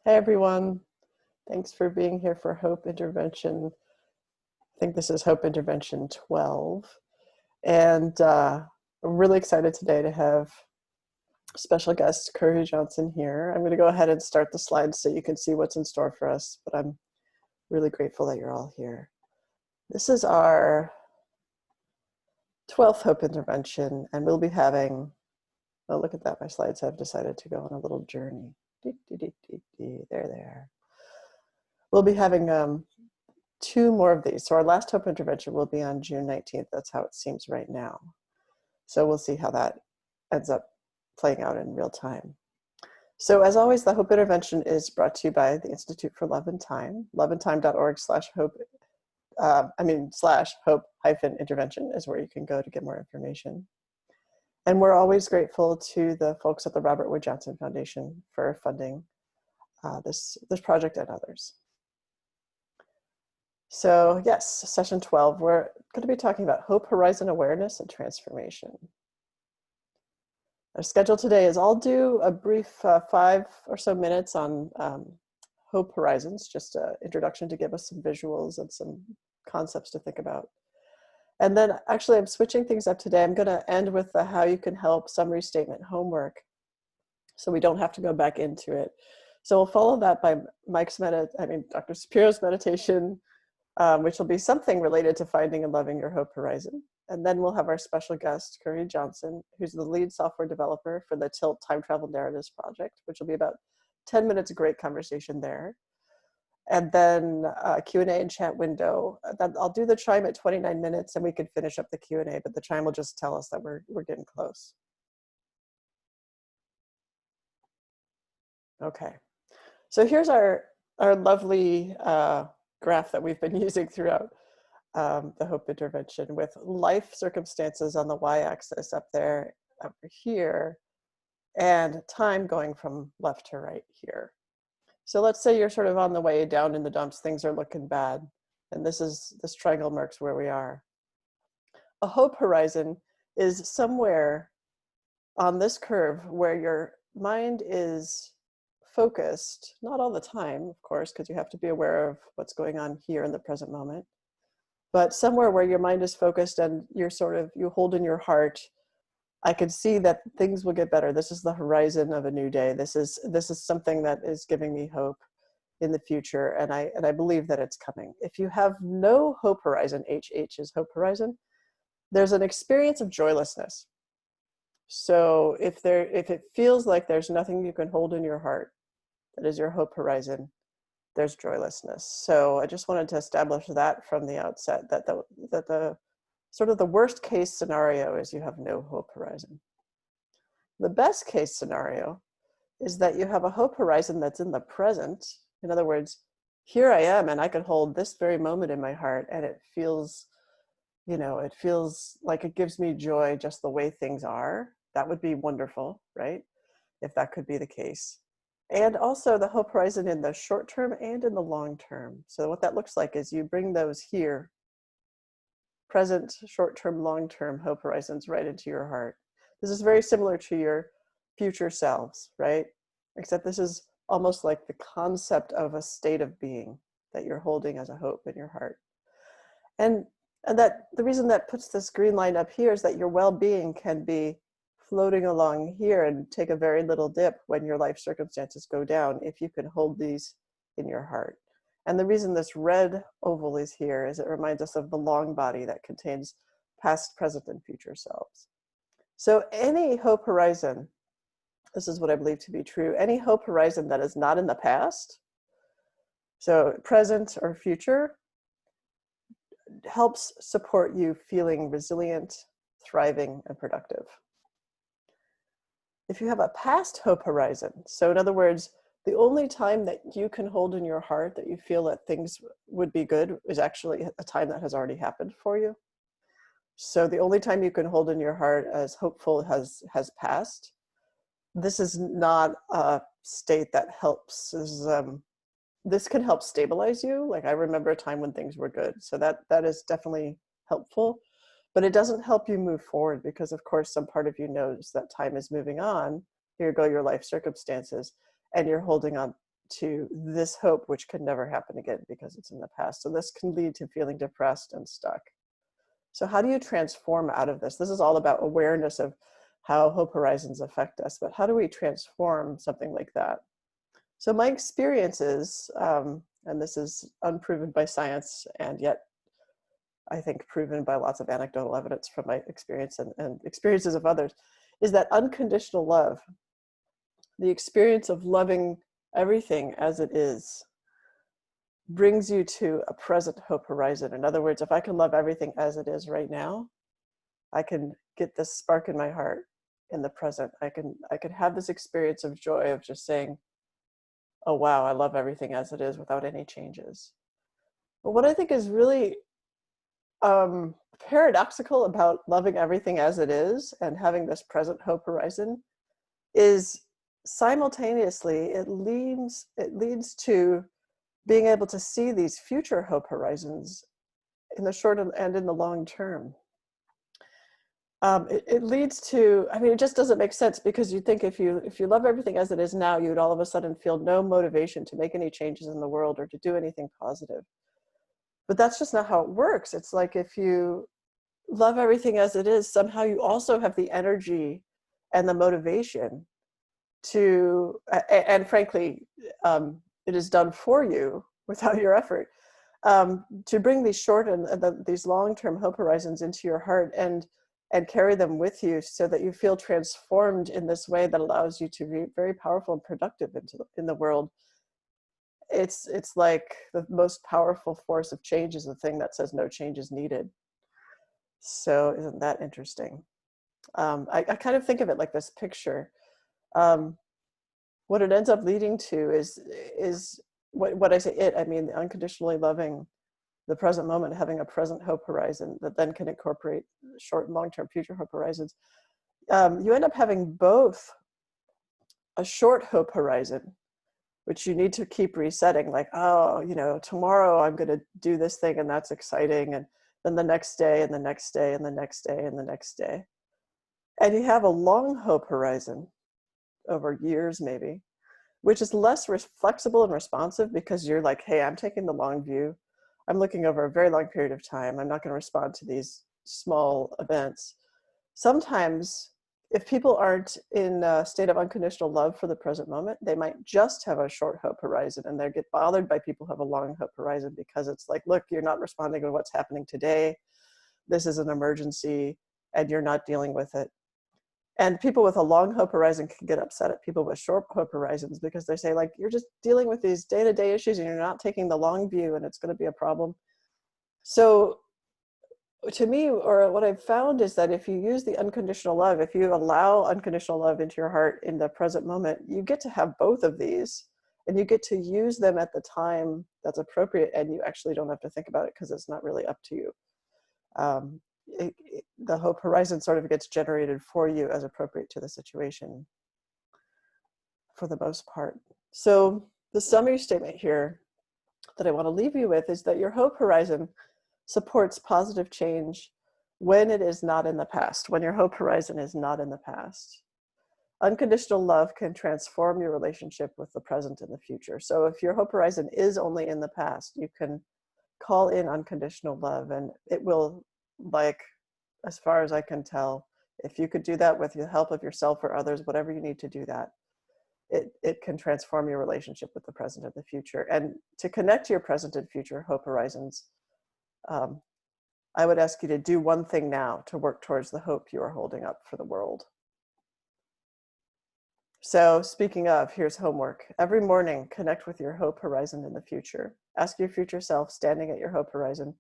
Hey everyone, thanks for being here for Hope Intervention. I think this is Hope Intervention 12. And I'm really excited today to have special guest Carrie Johnson here. I'm going to go ahead and start the slides so you can see what's in store for us, but I'm really grateful that you're all here. This is our 12th Hope Intervention, and we'll be having, oh, look at that, my slides have decided to go on a little journey. There they are. We'll be having two more of these. So our last Hope Intervention will be on June 19th. That's how it seems right now. So we'll see how that ends up playing out in real time. So as always, the Hope Intervention is brought to you by the Institute for Love and Time. loveandtime.org/hope, /hope-intervention is where you can go to get more information. And we're always grateful to the folks at the Robert Wood Johnson Foundation for funding this project and others. So yes, session 12, we're going to be talking about Hope Horizon Awareness and Transformation. Our schedule today is I'll do a brief 5 or so minutes on Hope Horizons, just an introduction to give us some visuals and some concepts to think about. And then actually I'm switching things up today. I'm going to end with the how you can help summary statement homework so we don't have to go back into it. So we'll follow that by Dr. Shapiro's meditation, which will be something related to finding and loving your Hope Horizon. And then we'll have our special guest, Carrie Johnson, who's the lead software developer for the Tilt Time Travel Narratives project, which will be about 10 minutes of great conversation there. And then Q&A and chat window. I'll do the chime at 29 minutes and we can finish up the Q&A, but the chime will just tell us that we're getting close. Okay, so here's our lovely graph that we've been using throughout the Hope Intervention, with life circumstances on the y-axis up there, over here, and time going from left to right here. So let's say you're sort of on the way down in the dumps, things are looking bad, and this triangle marks where we are. A Hope Horizon is somewhere on this curve where your mind is focused, not all the time, of course, because you have to be aware of what's going on here in the present moment, but somewhere where your mind is focused and you hold in your heart, I can see that things will get better. This is the horizon of a new day. This is something that is giving me hope in the future, and I believe that it's coming. If you have no Hope Horizon, HH is Hope Horizon, there's an experience of joylessness. So if it feels like there's nothing you can hold in your heart that is your Hope Horizon, there's joylessness. So I just wanted to establish that from the outset, that the sort of the worst case scenario is you have no Hope Horizon. The best case scenario is that you have a Hope Horizon that's in the present. In other words, here I am and I can hold this very moment in my heart and it feels, it feels like it gives me joy just the way things are. That would be wonderful, right? If that could be the case. And also the Hope Horizon in the short term and in the long term. So what that looks like is you bring those here, present, short-term, long-term Hope Horizons right into your heart. This is very similar to your future selves, right? Except this is almost like the concept of a state of being that you're holding as a hope in your heart. And that the reason that puts this green line up here is that your well-being can be floating along here and take a very little dip when your life circumstances go down if you can hold these in your heart. And the reason this red oval is here is it reminds us of the long body that contains past, present, and future selves. So any Hope Horizon, this is what I believe to be true, any Hope Horizon that is not in the past, so present or future, helps support you feeling resilient, thriving, and productive. If you have a past Hope Horizon, so in other words, the only time that you can hold in your heart that you feel that things would be good is actually a time that has already happened for you. So the only time you can hold in your heart as hopeful has passed. This is not a state that helps. This can help stabilize you. Like I remember a time when things were good. So that is definitely helpful, but it doesn't help you move forward because of course some part of you knows that time is moving on. Here go your life circumstances. And you're holding on to this hope, which can never happen again because it's in the past. So this can lead to feeling depressed and stuck. So how do you transform out of this? This is all about awareness of how hope horizons affect us, but how do we transform something like that? So my experiences, and this is unproven by science, and yet I think proven by lots of anecdotal evidence from my experience and experiences of others, is that unconditional love, the experience of loving everything as it is, brings you to a present hope horizon. In other words, if I can love everything as it is right now, I can get this spark in my heart in the present. I can have this experience of joy of just saying, oh wow, I love everything as it is without any changes. But what I think is really paradoxical about loving everything as it is and having this present hope horizon is simultaneously it leads to being able to see these future hope horizons in the short and in the long term. It leads to, I mean, it just doesn't make sense, because you think if you love everything as it is now, you would all of a sudden feel no motivation to make any changes in the world or to do anything positive. But that's just not how it works. It's like if you love everything as it is, somehow you also have the energy and the motivation to, and frankly, it is done for you without your effort, to bring these short and these long-term hope horizons into your heart and carry them with you so that you feel transformed in this way that allows you to be very powerful and productive in the world. It's like the most powerful force of change is the thing that says no change is needed. So isn't that interesting? I kind of think of it like this picture. What it ends up leading to is what I say I mean unconditionally loving the present moment, having a present hope horizon that then can incorporate short and long-term future hope horizons. You end up having both a short hope horizon, which you need to keep resetting, like, oh, tomorrow I'm going to do this thing and that's exciting. And then the next day and the next day and the next day and the next day. And you have a long hope horizon over years, maybe, which is less flexible and responsive, because you're like, hey, I'm taking the long view. I'm looking over a very long period of time. I'm not going to respond to these small events. Sometimes, if people aren't in a state of unconditional love for the present moment, they might just have a short hope horizon, and they get bothered by people who have a long hope horizon, because it's like, look, you're not responding to what's happening today. This is an emergency, and you're not dealing with it. And people with a long hope horizon can get upset at people with short hope horizons, because they say, like, you're just dealing with these day-to-day issues and you're not taking the long view, and it's going to be a problem. So to me, or what I've found, is that if you use the unconditional love, if you allow unconditional love into your heart in the present moment, you get to have both of these, and you get to use them at the time that's appropriate, and you actually don't have to think about it because it's not really up to you. The hope horizon sort of gets generated for you as appropriate to the situation, for the most part. So the summary statement here that I want to leave you with is that your hope horizon supports positive change when it is not in the past, when your hope horizon is not in the past. Unconditional love can transform your relationship with the present and the future. So if your hope horizon is only in the past, you can call in unconditional love, and it will, like, as far as I can tell, if you could do that with the help of yourself or others, whatever you need to do that, it can transform your relationship with the present and the future. And to connect your present and future hope horizons, I would ask you to do one thing now to work towards the hope you are holding up for the world. So speaking of, here's homework. Every morning, connect with your hope horizon in the future. Ask your future self, standing at your hope horizon,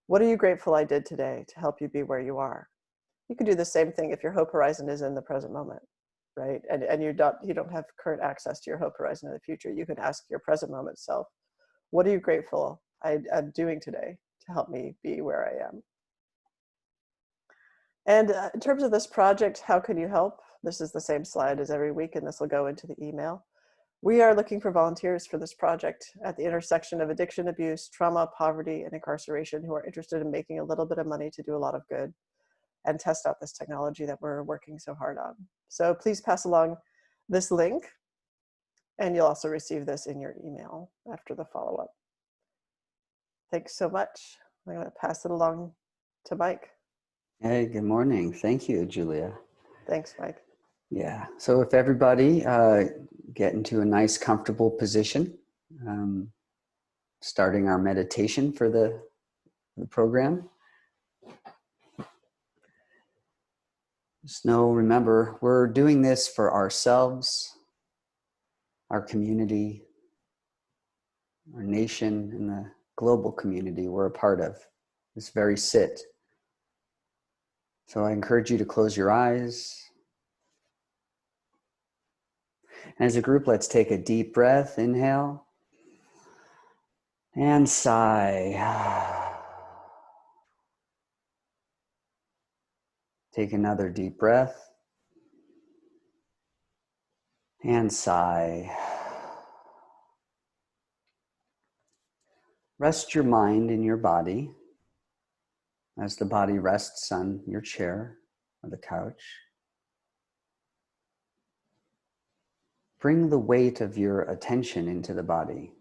what are you grateful I did today to help you be where you are? You can do the same thing if your hope horizon is in the present moment, right? And you don't have current access to your hope horizon in the future. You can ask your present moment self, what are you grateful I'm doing today to help me be where I am? And in terms of this project, how can you help? This is the same slide as every week, and this will go into the email. We are looking for volunteers for this project at the intersection of addiction, abuse, trauma, poverty, and incarceration, who are interested in making a little bit of money to do a lot of good and test out this technology that we're working so hard on. So please pass along this link, And you'll also receive this in your email after the follow-up. Thanks so much. I'm going to pass it along to Mike. Hey, good morning. Thank you, Julia. Thanks, Mike. Yeah, so if everybody get into a nice, comfortable position, starting our meditation for the program. Just remember, we're doing this for ourselves, our community, our nation, and the global community we're a part of, this very sit. So I encourage you to close your eyes. And as a group, let's take a deep breath. Inhale and sigh. Take another deep breath and sigh. Rest your mind in your body as the body rests on your chair or the couch. Bring the weight of your attention into the body.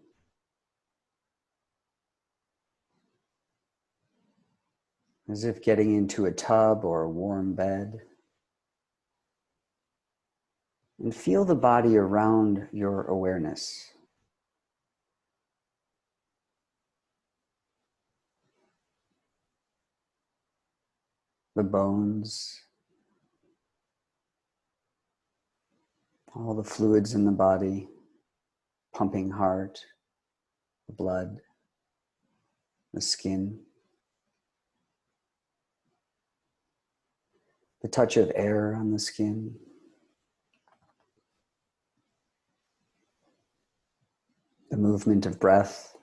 As if getting into a tub or a warm bed. And feel the body around your awareness. The bones, all the fluids in the body, pumping heart, the blood, the skin, the touch of air on the skin, the movement of breath.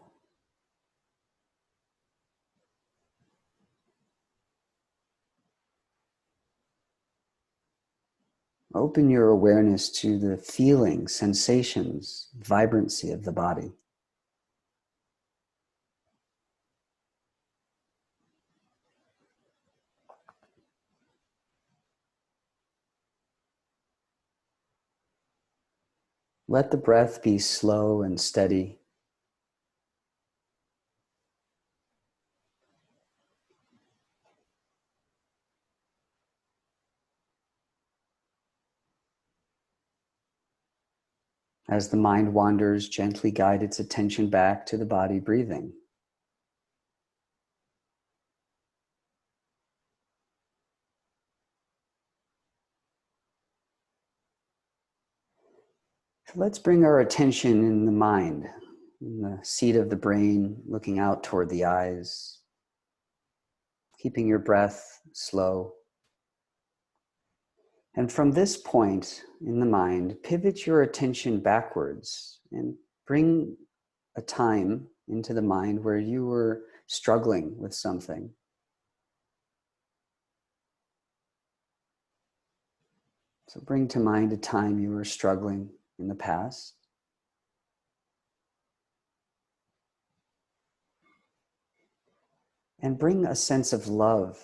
Open your awareness to the feelings, sensations, vibrancy of the body. Let the breath be slow and steady. As the mind wanders, gently guide its attention back to the body breathing. So let's bring our attention in the mind, in the seat of the brain, looking out toward the eyes, keeping your breath slow. And from this point in the mind, pivot your attention backwards and bring a time into the mind where you were struggling with something. So bring to mind a time you were struggling in the past. And bring a sense of love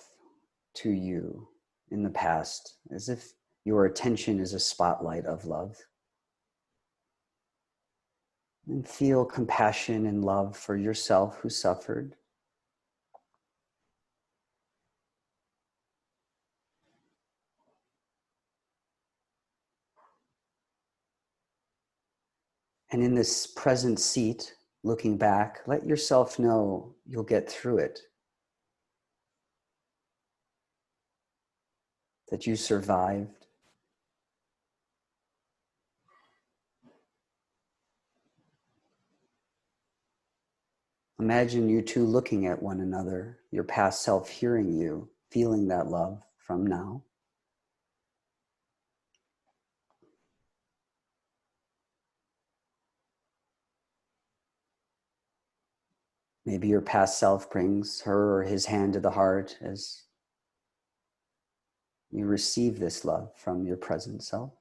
to you in the past, as if your attention is a spotlight of love. And feel compassion and love for yourself who suffered. And in this present seat, looking back, let yourself know you'll get through it. That you survived. Imagine you two looking at one another, your past self hearing you, feeling that love from now. Maybe your past self brings her or his hand to the heart as you receive this love from your present self.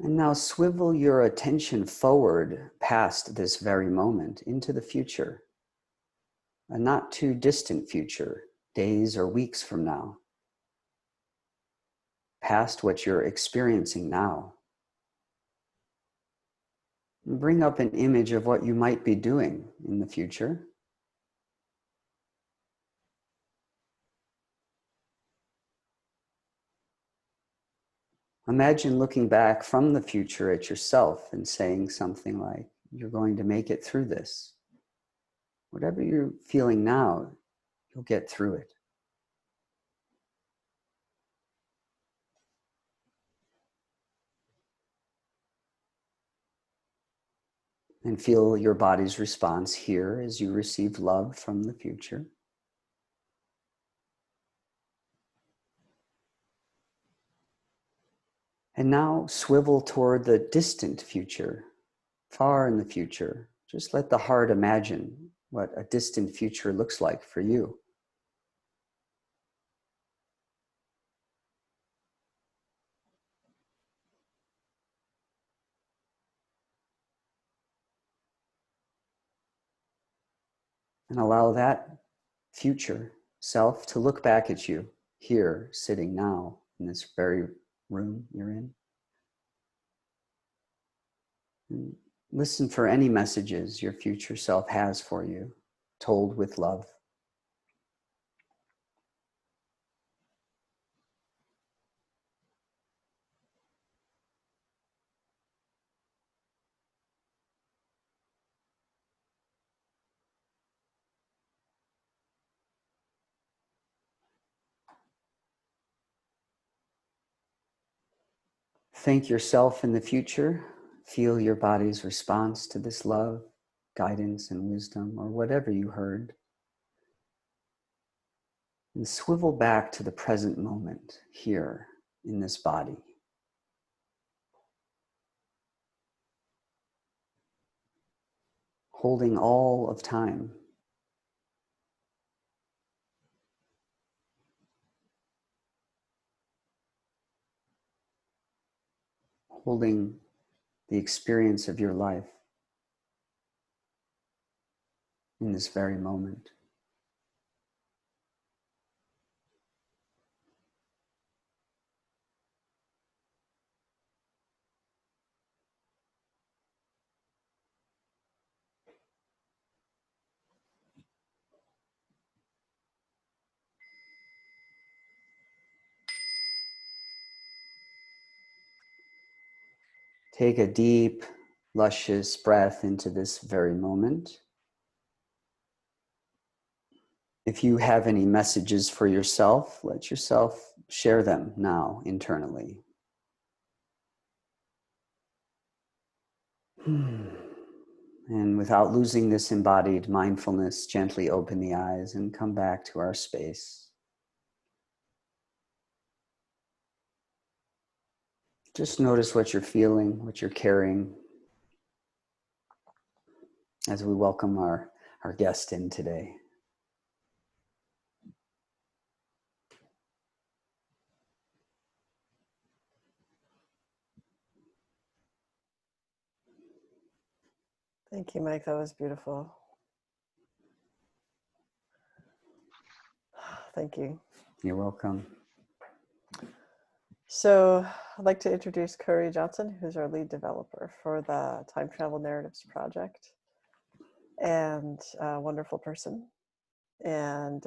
And now swivel your attention forward past this very moment into the future, a not too distant future, days or weeks from now, past what you're experiencing now. And bring up an image of what you might be doing in the future. Imagine looking back from the future at yourself and saying something like, you're going to make it through this. Whatever you're feeling now, you'll get through it. And feel your body's response here as you receive love from the future. And now swivel toward the distant future, far in the future. Just let the heart imagine what a distant future looks like for you. And allow that future self to look back at you here, sitting now in this very room you're in. And listen for any messages your future self has for you, told with love. Thank yourself in the future. Feel your body's response to this love, guidance, and wisdom, or whatever you heard. And swivel back to the present moment here in this body. Holding all of time. Holding the experience of your life in this very moment. Take a deep, luscious breath into this very moment. If you have any messages for yourself, let yourself share them now internally. And without losing this embodied mindfulness, gently open the eyes and come back to our space. Just notice what you're feeling, what you're carrying, as we welcome our guest in today. Thank you, Mike. That was beautiful. Thank you. You're welcome. So I'd like to introduce Carrie Johnson, who's our lead developer for the Time Travel Narratives project, and a wonderful person. And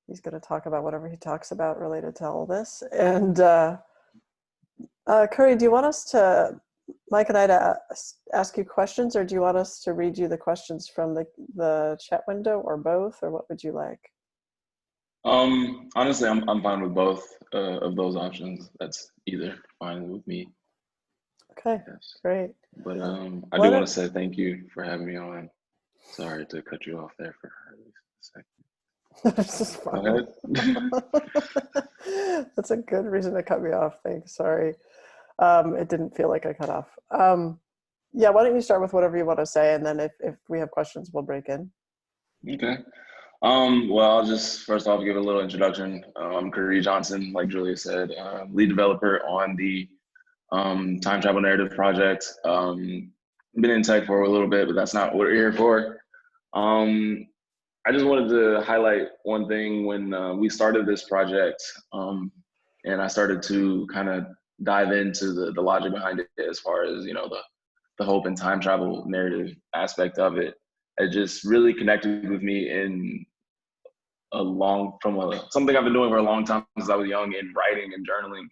he's going to talk about whatever he talks about related to all this. And Carrie, do you want us to, Mike and I, to ask you questions, or do you want us to read you the questions from the chat window, or both, or what would you like? Honestly, I'm fine with both of those options. That's either fine with me. Okay, yes. Great. But I do want to say thank you for having me on. Sorry to cut you off there for a second. This is fine. That's a good reason to cut me off. Thanks. Sorry. It didn't feel like I cut off. Yeah, why don't you start with whatever you want to say, and then if we have questions, we'll break in. Okay. Well, I'll just first off give a little introduction. I'm Carrie Johnson, like Julia said, lead developer on the Time Travel Narrative project. Been in tech for a little bit, but that's not what we're here for. I just wanted to highlight one thing when we started this project, and I started to kind of dive into the logic behind it as far as, the hope and time travel narrative aspect of it. It just really connected with me in something I've been doing for a long time since I was young in writing and journaling.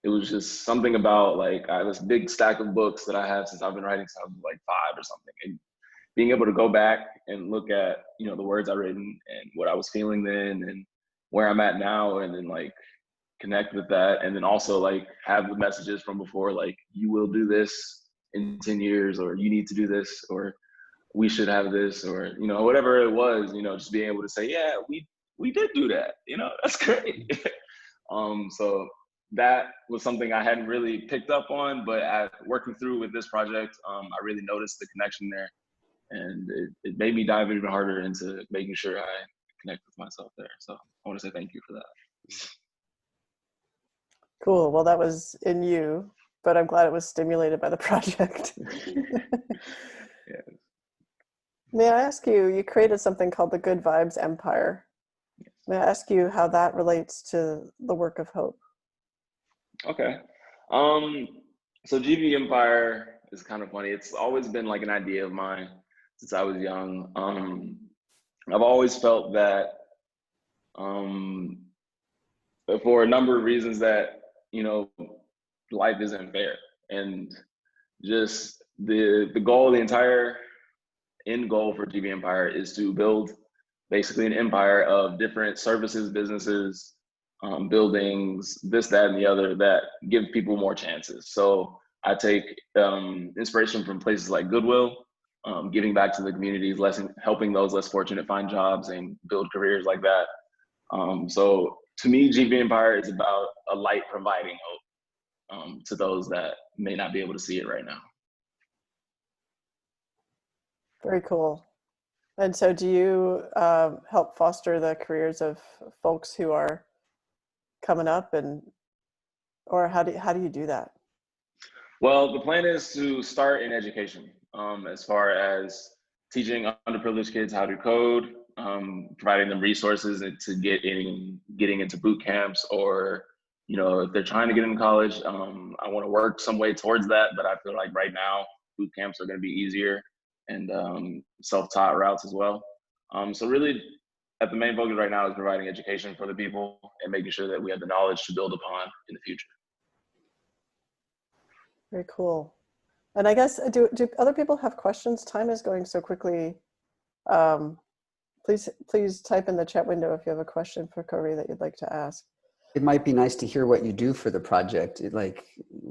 It was just something about like I have this big stack of books that I have since I've been writing since I was like 5 or something, and being able to go back and look at the words I've written and what I was feeling then and where I'm at now, and then like connect with that, and then also like have the messages from before, like you will do this in 10 years, or you need to do this, or we should have this, or whatever it was, just being able to say, yeah, we did do that, that's great. So that was something I hadn't really picked up on, but working through with this project, I really noticed the connection there, and it made me dive even harder into making sure I connect with myself there. So I want to say thank you for that. Cool. Well, that was in you, but I'm glad it was stimulated by the project. Yeah. May I ask you, you created something called the Good Vibes Empire. Yes. May I ask you how that relates to the work of hope? Okay. So GV Empire is kind of funny. It's always been like an idea of mine since I was young. I've always felt that for a number of reasons that, life isn't fair. And just the goal, the entire end goal for GV Empire is to build basically an empire of different services, businesses, buildings, this, that, and the other that give people more chances. So I take inspiration from places like Goodwill, giving back to the communities, helping those less fortunate find jobs and build careers like that. So to me, GV Empire is about a light providing hope to those that may not be able to see it right now. Very cool. And so do you help foster the careers of folks who are coming up, or how do you do that? Well, the plan is to start in education, as far as teaching underprivileged kids how to code, providing them resources to getting into boot camps, or if they're trying to get into college, I want to work some way towards that. But I feel like right now boot camps are going to be easier, and self-taught routes as well. So really, at the main focus right now is providing education for the people and making sure that we have the knowledge to build upon in the future. Very cool. And I guess, do other people have questions? Time is going so quickly. Please type in the chat window if you have a question for Carrie that you'd like to ask. It might be nice to hear what you do for the project, like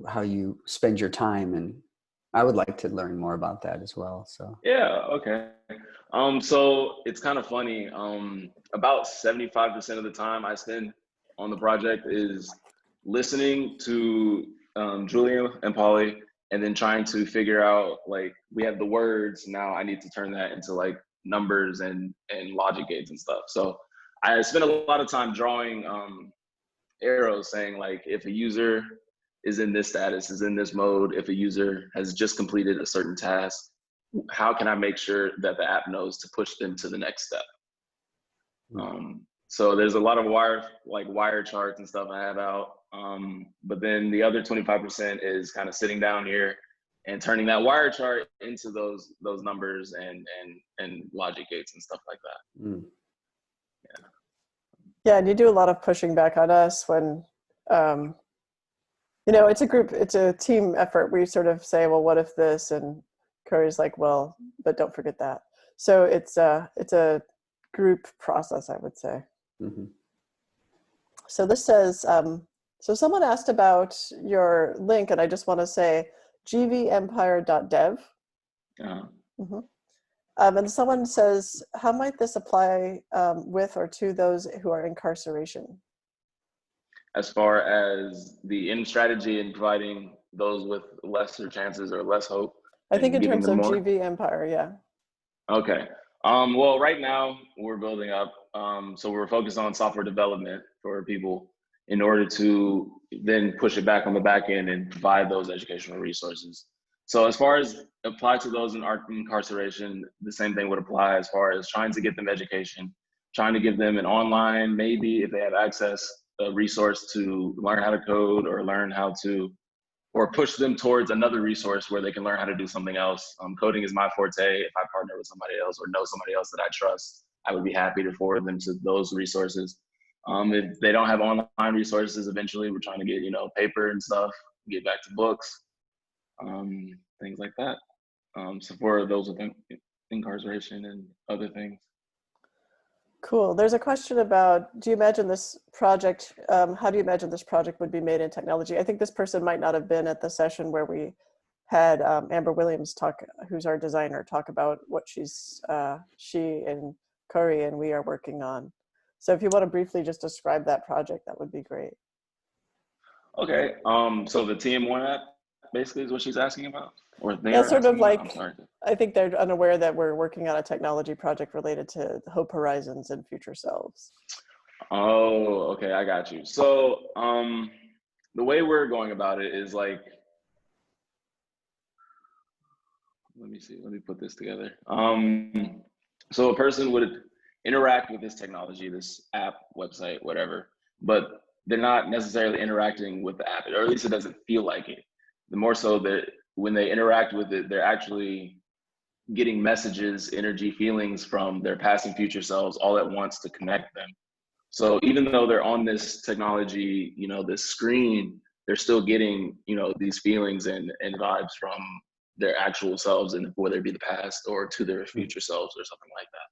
how you spend your time, and I would like to learn more about that as well. So yeah, okay. So it's kind of funny. About 75% of the time I spend on the project is listening to Julia and Polly, and then trying to figure out, like, we have the words, now I need to turn that into like numbers and logic gates and stuff. So I spend a lot of time drawing arrows saying, like, if a user is in this status, is in this mode, if a user has just completed a certain task, how can I make sure that the app knows to push them to the next step? So there's a lot of wire charts and stuff I have out. But then the other 25% is kind of sitting down here and turning that wire chart into those numbers and logic gates and stuff like that. Yeah, and you do a lot of pushing back on us when, it's a team effort. We sort of say, well, what if this? And Carrie's like, well, but don't forget that. So it's a group process, I would say. Mm-hmm. So this says, so someone asked about your link, and I just want to say gvempire.dev. Mm-hmm. And someone says, how might this apply with or to those who are incarceration? As far as the end strategy in providing those with lesser chances or less hope? I think in terms of GV Empire, yeah. Okay. Well, right now we're building up. So we're focused on software development for people in order to then push it back on the back end and provide those educational resources. So as far as apply to those in incarceration, the same thing would apply as far as trying to get them education, trying to give them an online, maybe if they have access, a resource to learn how to code or learn how to, or push them towards another resource where they can learn how to do something else. Coding is my forte. If I partner with somebody else or know somebody else that I trust, I would be happy to forward them to those resources. If they don't have online resources, eventually we're trying to get, paper and stuff, get back to books, things like that. So for those with incarceration and other things. Cool. There's a question about, do you imagine this project, how do you imagine this project would be made in technology? I think this person might not have been at the session where we had Amber Williams talk, who's our designer, talk about what she and Carrie and we are working on. So if you want to briefly just describe that project, that would be great. Okay. So the TM1 app basically is what she's asking about? Or they That's are sort of asking like, about? I'm sorry. I think they're unaware that we're working on a technology project related to Hope Horizons and Future Selves. Oh, okay, I got you. So the way we're going about it is like, let me put this together. So a person would interact with this technology, this app, website, whatever, but they're not necessarily interacting with the app, or at least it doesn't feel like it. The more so that when they interact with it, they're actually getting messages, energy, feelings from their past and future selves all at once to connect them. So even though they're on this technology, this screen, they're still getting, these feelings and vibes from their actual selves, and whether it be the past or to their future selves or something like that.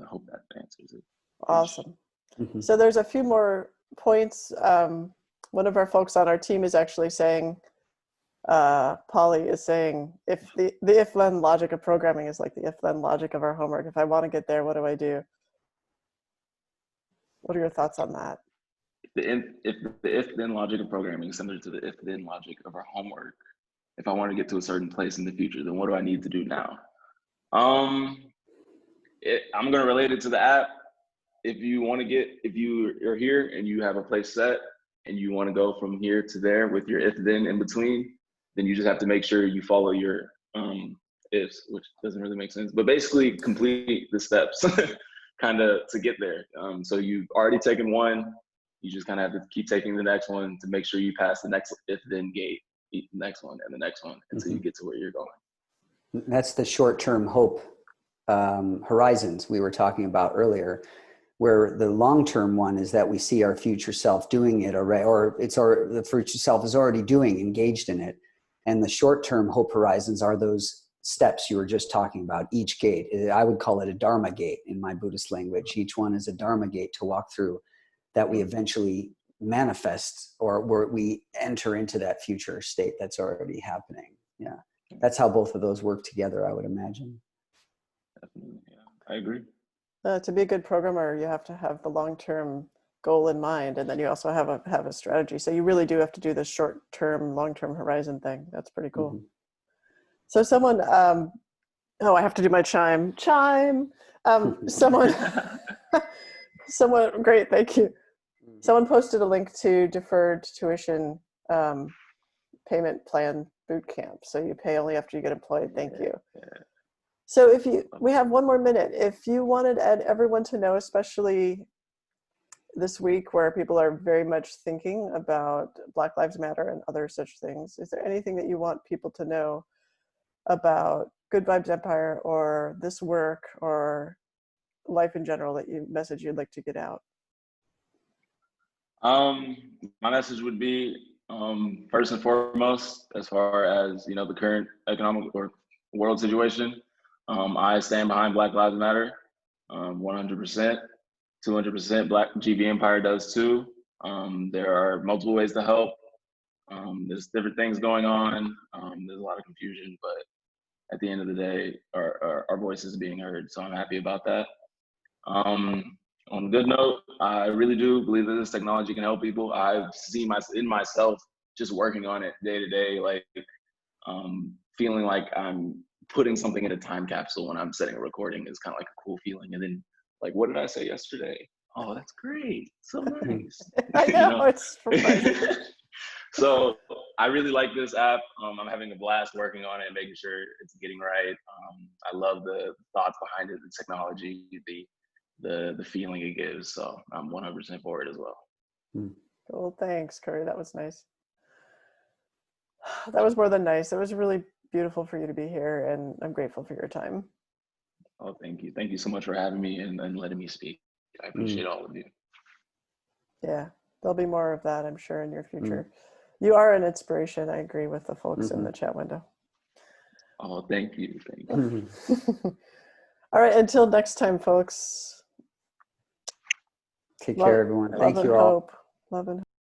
I hope that answers it. Awesome. So there's a few more points. One of our folks on our team is actually saying, Polly is saying, if the if-then logic of programming is like the if-then logic of our homework. If I want to get there, what do I do? What are your thoughts on that? The if-then logic of programming is similar to the if-then logic of our homework. If I want to get to a certain place in the future, then what do I need to do now? I'm going to relate it to the app. If you're here and you have a place set and you want to go from here to there with your if-then in between, then you just have to make sure you follow your ifs, which doesn't really make sense, but basically complete the steps kind of to get there. So you've already taken one, you just kind of have to keep taking the next one to make sure you pass the next if-then gate, the next one and the next one until you get to where you're going. That's the short-term hope horizons we were talking about earlier, where the long-term one is that we see our future self doing it already, or the future self is already engaged in it. And the short-term hope horizons are those steps you were just talking about, each gate. I would call it a Dharma gate in my Buddhist language. Each one is a Dharma gate to walk through that we eventually manifest, or where we enter into that future state that's already happening. Yeah. That's how both of those work together, I would imagine. Definitely. Yeah, I agree. To be a good programmer, you have to have the long-term goal in mind, and then you also have a strategy. So you really do have to do the short-term, long-term horizon thing. That's pretty cool. Mm-hmm. So someone, I have to do my chime. Someone, great, thank you. Someone posted a link to deferred tuition payment plan boot camp. So you pay only after you get employed. Thank you. So we have 1 more minute. If you wanted everyone to know, especially this week where people are very much thinking about Black Lives Matter and other such things, is there anything that you want people to know about Good Vibes Empire or this work or life in general message you'd like to get out? My message would be, first and foremost, as far as, the current economic or world situation, I stand behind Black Lives Matter, 100%, 200%. Black GB Empire does too. There are multiple ways to help. There's different things going on. There's a lot of confusion, but at the end of the day, our voices are being heard. So I'm happy about that. On a good note, I really do believe that this technology can help people. I've seen myself just working on it day to day, like feeling like I'm putting something in a time capsule when I'm setting a recording is kind of like a cool feeling. And then like, what did I say yesterday? Oh, that's great. So nice. I know. It's So I really like this app. I'm having a blast working on it and making sure it's getting right. I love the thoughts behind it, the technology, the feeling it gives. So I'm 100% for it as well. Cool. Thanks, Carrie. That was nice. That was more than nice. It was really beautiful for you to be here, and I'm grateful for your time. Oh, thank you. Thank you so much for having me and letting me speak. I appreciate all of you. Yeah, there'll be more of that, I'm sure, in your future. You are an inspiration. I agree with the folks in the chat window. Oh, thank you. Thank you. All right, until next time, folks. Take care, everyone. Thank you all. Love and hope.